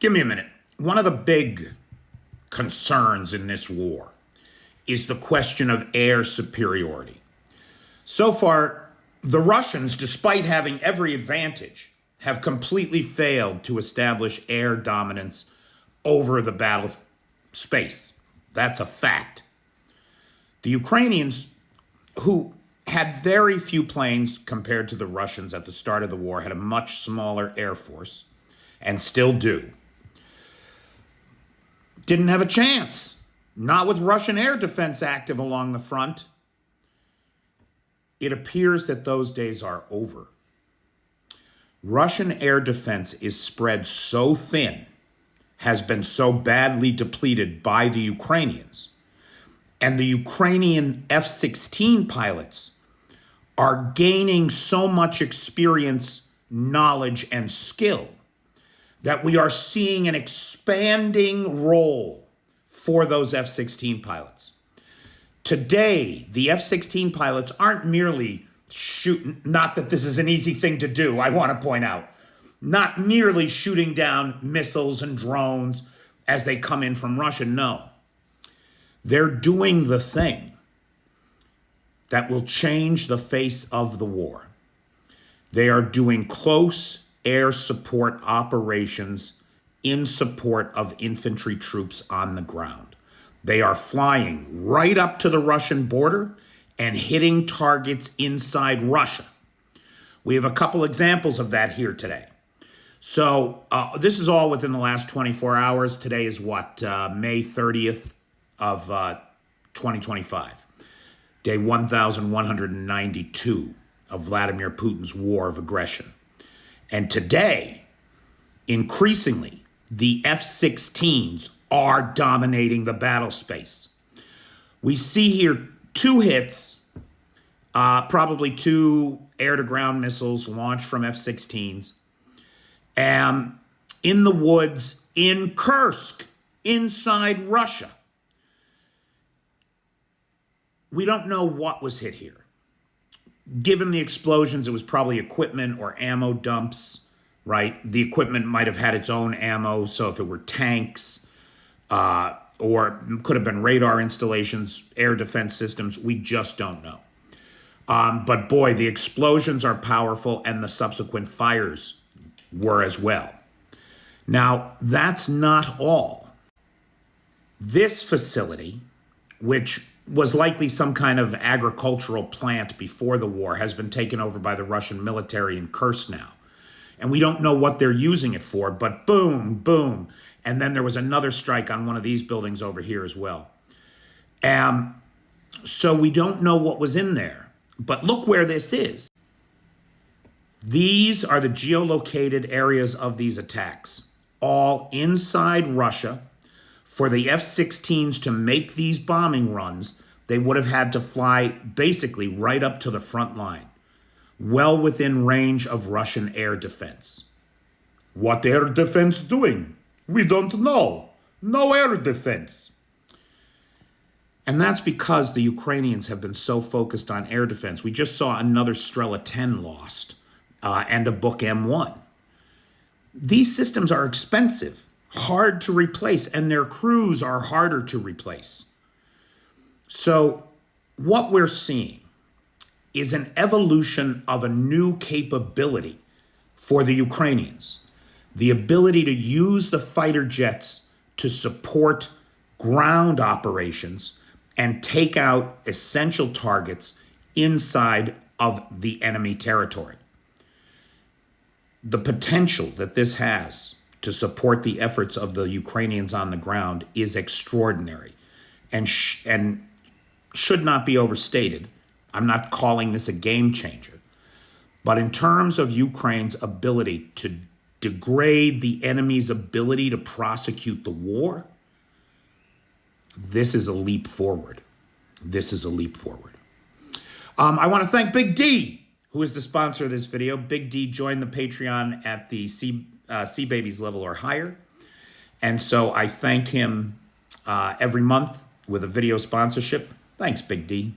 Give me a minute. One of the big concerns in this war is the question of air superiority. So far, the Russians, despite having every advantage, have completely failed to establish air dominance over the battle space. That's a fact. The Ukrainians, who had very few planes compared to the Russians at the start of the war, had a much smaller air force, and still do, didn't have a chance. Not with Russian air defense active along the front. It appears that those days are over. Russian air defense is spread so thin, has been so badly depleted by the Ukrainians, and the Ukrainian F-16 pilots are gaining so much experience, knowledge, and skill that we are seeing an expanding role for those F-16 pilots. Today, the F-16 pilots aren't merely shooting, not that this is an easy thing to do, I want to point out, not merely shooting down missiles and drones as they come in from Russia, no. They're doing the thing that will change the face of the war. They are doing close air support operations in support of infantry troops on the ground. They are flying right up to the Russian border and hitting targets inside Russia. We have a couple examples of that here today. So this is all within the last 24 hours. Today is what, May 30th of 2025. Day 1192 of Vladimir Putin's war of aggression. And today, increasingly, the F-16s are dominating the battle space. We see here 2 hits, probably 2 air-to-ground missiles launched from F-16s, in the woods in Kursk, inside Russia. We don't know what was hit here. Given the explosions, it was probably equipment or ammo dumps, right? The equipment might have had its own ammo, so if it were tanks, or could have been radar installations, air defense systems, we just don't know. But boy, the explosions are powerful, and the subsequent fires were as well. Now, that's not all. This facility, which was likely some kind of agricultural plant before the war, has been taken over by the Russian military in Kursk now. And we don't know what they're using it for, but boom, boom. And then there was another strike on one of these buildings over here as well. So we don't know what was in there. But look where this is. These are the geolocated areas of these attacks, all inside Russia. For the F-16s to make these bombing runs, they would have had to fly basically right up to the front line, well within range of Russian air defense. What air defense doing? We don't know. No air defense. And that's because the Ukrainians have been so focused on air defense. We just saw another Strela 10 lost and a Book M1. These systems are expensive, hard to replace, and their crews are harder to replace. So what we're seeing is an evolution of a new capability for the Ukrainians. The ability to use the fighter jets to support ground operations and take out essential targets inside of the enemy territory. The potential that this has to support the efforts of the Ukrainians on the ground is extraordinary and should not be overstated. I'm not calling this a game changer. But in terms of Ukraine's ability to degrade the enemy's ability to prosecute the war, this is a leap forward. This is a leap forward. I want to thank Big D, who is the sponsor of this video. Big D joined the Patreon at the C Babies level or higher. And so I thank him every month with a video sponsorship. Thanks, Big D.